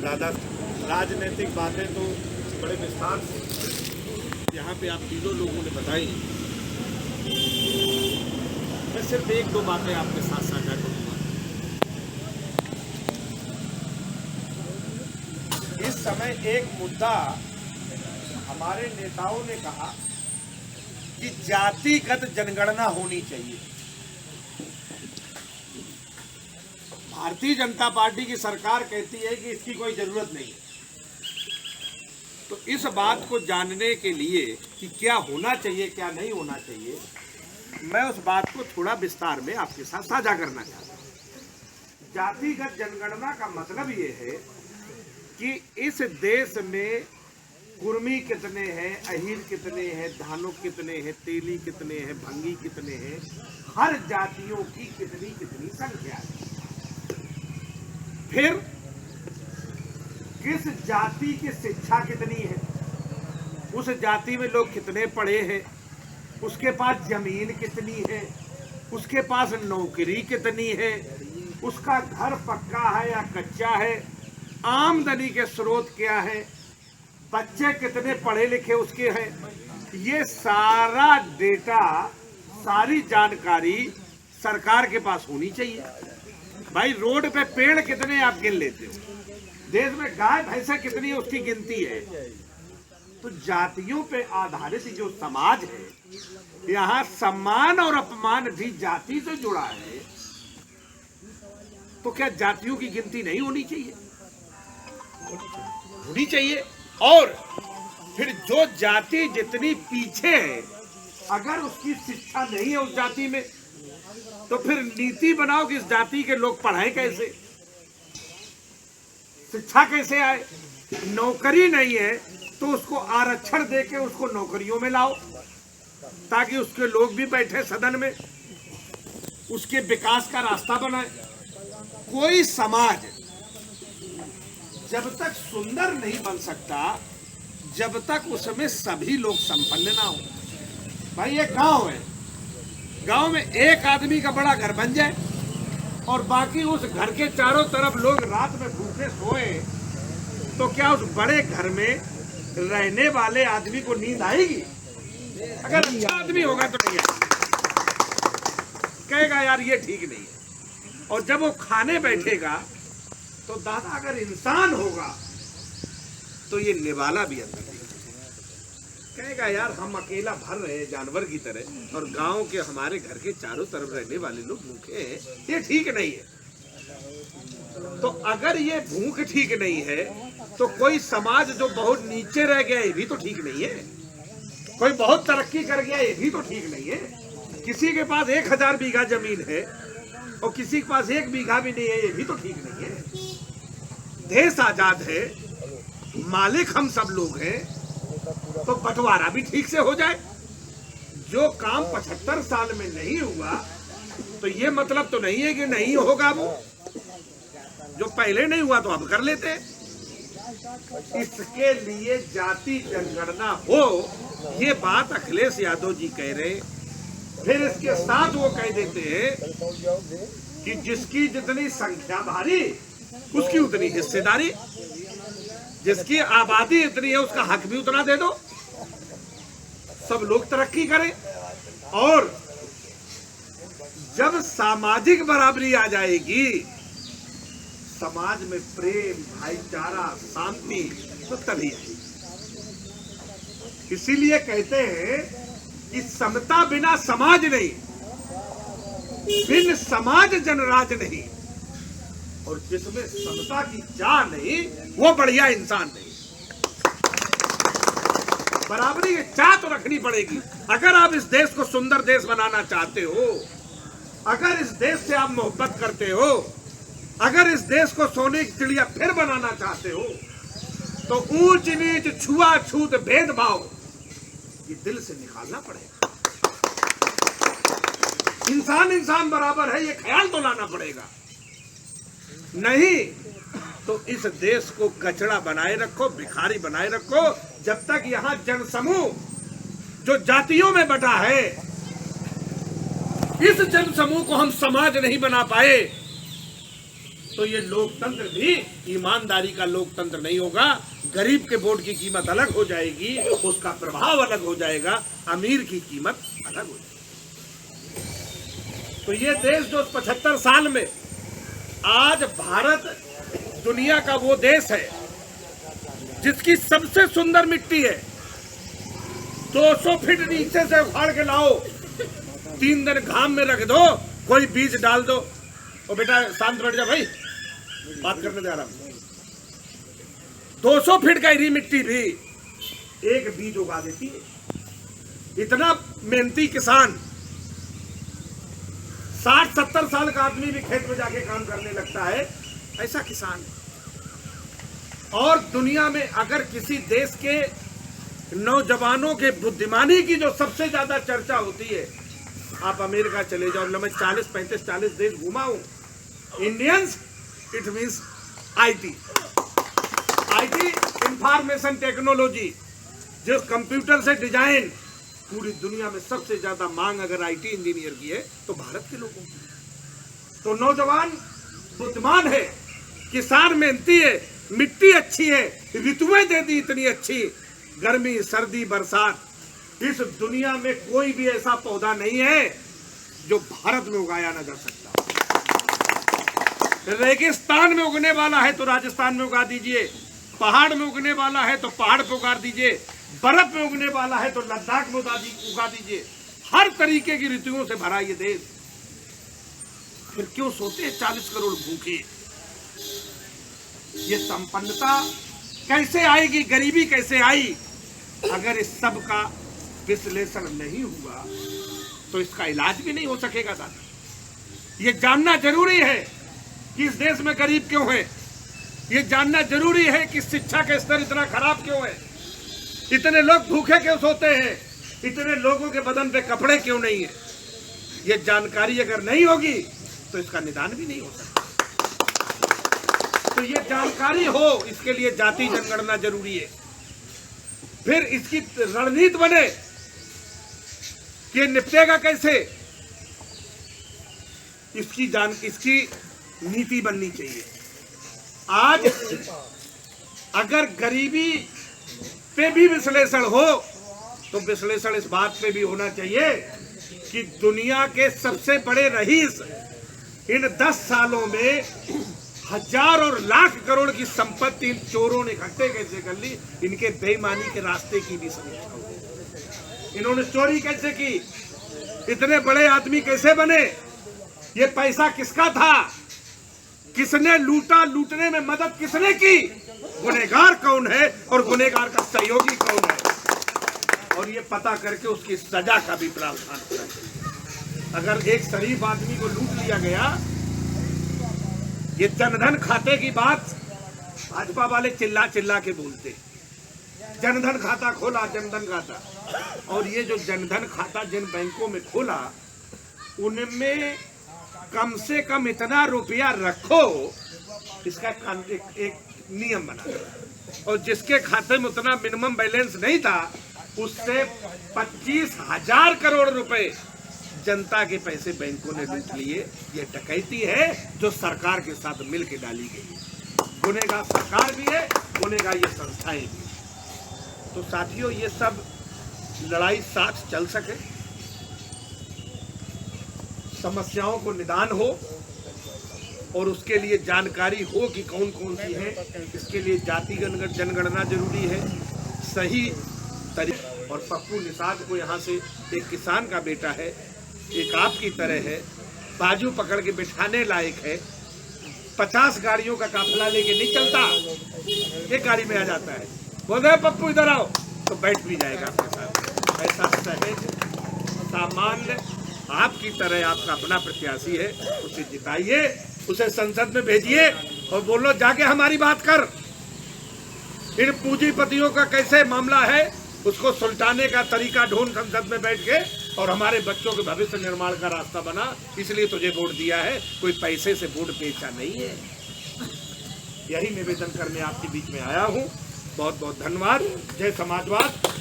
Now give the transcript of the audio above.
ज़्यादा राजनीतिक बातें तो बड़े विस्तार से यहाँ पे आप तीनों लोगों ने बताई। मैं सिर्फ एक दो बातें आपके साथ साझा करूँगा। इस समय एक मुद्दा हमारे नेताओं ने कहा कि जातिगत जनगणना होनी चाहिए। भारतीय जनता पार्टी की सरकार कहती है कि इसकी कोई जरूरत नहीं है। तो इस बात को जानने के लिए कि क्या होना चाहिए क्या नहीं होना चाहिए, मैं उस बात को थोड़ा विस्तार में आपके साथ साझा करना चाहता हूँ। जातिगत जनगणना का मतलब ये है कि इस देश में कुर्मी कितने हैं, अहीर कितने हैं, धानुक कितने हैं, तेली कितने हैं, भंगी कितने हैं, हर जातियों की कितनी कितनी संख्या है। फिर किस जाति की शिक्षा कितनी है, उस जाति में लोग कितने पढ़े हैं, उसके पास जमीन कितनी है, उसके पास नौकरी कितनी है, उसका घर पक्का है या कच्चा है, आमदनी के स्रोत क्या है, बच्चे कितने पढ़े लिखे उसके हैं। ये सारा डेटा, सारी जानकारी सरकार के पास होनी चाहिए। भाई रोड पे पेड़ कितने आप गिन लेते हो, देश में गाय भैंसे कितनी है उसकी गिनती है। तो जातियों पे आधारित जो समाज है, यहाँ सम्मान और अपमान भी जाति से जुड़ा है। तो क्या जातियों की गिनती नहीं होनी चाहिए? होनी चाहिए। और फिर जो जाति जितनी पीछे है, अगर उसकी शिक्षा नहीं है उस जाति में, तो फिर नीति बनाओ कि इस जाति के लोग पढ़ाएं कैसे, शिक्षा कैसे आए। नौकरी नहीं है तो उसको आरक्षण देके उसको नौकरियों में लाओ, ताकि उसके लोग भी बैठे सदन में, उसके विकास का रास्ता बनाए। कोई समाज जब तक सुंदर नहीं बन सकता, जब तक उसमें सभी लोग संपन्न ना हो। भाई एक गांव है, गांव में एक आदमी का बड़ा घर बन जाए और बाकी उस घर के चारों तरफ लोग रात में भूखे सोए, तो क्या उस बड़े घर में रहने वाले आदमी को नींद आएगी? अगर अच्छा आदमी होगा तो नहीं आएगी, कहेगा यार ये ठीक नहीं है। और जब वो खाने बैठेगा तो दादा अगर इंसान होगा तो ये निवाला भी अंदर कहेगा यार हम अकेला भर रहे हैं जानवर की तरह, और गांव के हमारे घर के चारों तरफ रहने वाले लोग भूखे हैं, ये ठीक नहीं है। तो अगर ये भूख ठीक नहीं है तो कोई समाज जो बहुत नीचे रह गया ये भी तो ठीक नहीं है। कोई बहुत तरक्की कर गया ये भी तो ठीक नहीं है। किसी के पास 1000 बीघा जमीन है और किसी के पास 1 बीघा भी नहीं है, ये भी तो ठीक नहीं है। देश आजाद है, मालिक हम सब लोग हैं, तो बंटवारा भी ठीक से हो जाए। जो काम 75 साल में नहीं हुआ तो ये मतलब तो नहीं है कि नहीं होगा, वो जो पहले नहीं हुआ तो अब कर लेते। इसके लिए जाति जनगणना हो, ये बात अखिलेश यादव जी कह रहे। फिर इसके साथ वो कह देते हैं कि जिसकी जितनी संख्या भारी उसकी उतनी हिस्सेदारी, जिसकी आबादी इतनी है उसका हक भी उतना दे दो, सब लोग तरक्की करें। और जब सामाजिक बराबरी आ जाएगी, समाज में प्रेम, भाईचारा, शांति, तो तभी आएगी। इसीलिए कहते हैं कि समता बिना समाज नहीं, बिन समाज जनराज नहीं, और जिसमें समता की चाह नहीं वो बढ़िया इंसान नहीं। बराबरी की चाह तो रखनी पड़ेगी। अगर आप इस देश को सुंदर देश बनाना चाहते हो, अगर इस देश से आप मोहब्बत करते हो, अगर इस देश को सोने की चिड़िया फिर बनाना चाहते हो, तो ऊंच नीच, छुआछूत, भेदभाव ये दिल से निकालना पड़ेगा। इंसान इंसान बराबर है ये ख्याल तो लाना पड़ेगा। नहीं तो इस देश को कचरा बनाए रखो, भिखारी बनाए रखो। जब तक यहाँ जनसमूह जो जातियों में बटा है, इस जनसमूह को हम समाज नहीं बना पाए, तो ये लोकतंत्र भी ईमानदारी का लोकतंत्र नहीं होगा। गरीब के वोट की कीमत अलग हो जाएगी, उसका प्रभाव अलग हो जाएगा, अमीर की कीमत अलग हो जाएगी। तो ये देश जो 75 साल में, आज भारत दुनिया का वो देश है जिसकी सबसे सुंदर मिट्टी है। 200 फीट नीचे से उखाड़ के लाओ, 3 दिन घाम में रख दो, कोई बीज डाल दो। और बेटा शांत बैठ जा भाई, बात करने जा रहा हूं। 200 फीट गहरी मिट्टी भी एक बीज उगा देती है। इतना मेहनती किसान, 60-70 साल का आदमी भी खेत में जाके काम करने लगता है, ऐसा किसान है। और दुनिया में अगर किसी देश के नौजवानों के बुद्धिमानी की जो सबसे ज्यादा चर्चा होती है, आप अमेरिका चले जाओ, मैं 40 देश घुमा हूं। Indians, it means IT, information technology, जो कंप्यूटर से डिजाइन, पूरी दुनिया में सबसे ज्यादा मांग अगर आईटी इंजीनियर की है तो भारत के लोगों की। तो नौजवान बुद्धिमान है, किसान मेहनती है, मिट्टी अच्छी है, ऋतुएं दे दी इतनी अच्छी, गर्मी सर्दी बरसात। इस दुनिया में कोई भी ऐसा पौधा नहीं है जो भारत में उगाया ना जा सकता। रेगिस्तान में उगने वाला है तो राजस्थान में उगा दीजिए, पहाड़ में उगने वाला है तो पहाड़ पे उगा दीजिए, बर्फ में उगने वाला है तो लद्दाख में उगा दीजिए। हर तरीके की ऋतुओं से भरा ये देश। फिर क्यों सोते 40 करोड़ भूखे? ये संपन्नता कैसे आएगी, गरीबी कैसे आई? अगर इस सब का विश्लेषण नहीं हुआ तो इसका इलाज भी नहीं हो सकेगा दादा। ये जानना जरूरी है कि इस देश में गरीब क्यों है। ये जानना जरूरी है कि शिक्षा का स्तर इतना खराब क्यों है, इतने लोग भूखे क्यों सोते हैं, इतने लोगों के बदन पे कपड़े क्यों नहीं है। ये जानकारी अगर नहीं होगी तो इसका निदान भी नहीं हो सकता। तो ये जानकारी हो, इसके लिए जाति जनगणना जरूरी है। फिर इसकी रणनीति बने कि निपटेगा कैसे, इसकी नीति बननी चाहिए। आज अगर गरीबी पे भी विश्लेषण हो तो विश्लेषण इस बात पे भी होना चाहिए कि दुनिया के सबसे बड़े रईस इन 10 सालों में 1000 और लाख करोड़ की संपत्ति इन चोरों ने इकट्ठे कैसे कर ली, इनके बेईमानी के रास्ते की भी समीक्षा हो। इन्होंने चोरी कैसे की, इतने बड़े आदमी कैसे बने, ये पैसा किसका था, किसने लूटा, लूटने में मदद किसने की, गुनहगार कौन है और गुनहगार का सहयोगी कौन है, और ये पता करके उसकी सजा का भी प्रावधान होना चाहिए। अगर एक शरीफ आदमी को लूट लिया गया, ये जनधन खाते की बात भाजपा वाले चिल्ला चिल्ला के बोलते, जनधन खाता खोला, जनधन खाता। और ये जो जनधन खाता जिन बैंकों में खोला, उनमें कम से कम इतना रुपया रखो, इसका एक नियम बना, और जिसके खाते में उतना मिनिमम बैलेंस नहीं था उससे 25,000 करोड़ रुपए जनता के पैसे बैंकों ने लूट लिए। ये डकैती है जो सरकार के साथ मिलकर डाली गई है। गुनहगार सरकार भी है, गुनहगार ये संस्थाएं भी। तो साथियों, ये सब लड़ाई साथ चल सके, समस्याओं को निदान हो और उसके लिए जानकारी हो कि कौन कौन सी है। इसके लिए जाति जनगणना जरूरी है, सही तरीके। और पप्पू निषाद को यहाँ से, एक किसान का बेटा है, एक आपकी तरह है, बाजू पकड़ के बिठाने लायक है। 50 गाड़ियों का काफिला लेके नहीं चलता, एक गाड़ी में आ जाता है, बोल रहे पप्पू इधर आओ, तो बैठ भी जाएगा आपके साथ। ऐसा सहज सामान्य आपकी तरह आपका अपना प्रत्याशी है, उसे जिताइए, उसे संसद में भेजिए और बोलो जाके हमारी बात कर। इन पूंजीपतियों का कैसे मामला है उसको सुलटाने का तरीका ढूंढ संसद में बैठ के, और हमारे बच्चों के भविष्य निर्माण का रास्ता बना। इसलिए तुझे वोट दिया है, कोई पैसे से वोट बेचा नहीं है। यही निवेदन करने आपके बीच में आया हूँ। बहुत बहुत धन्यवाद। जय समाजवाद।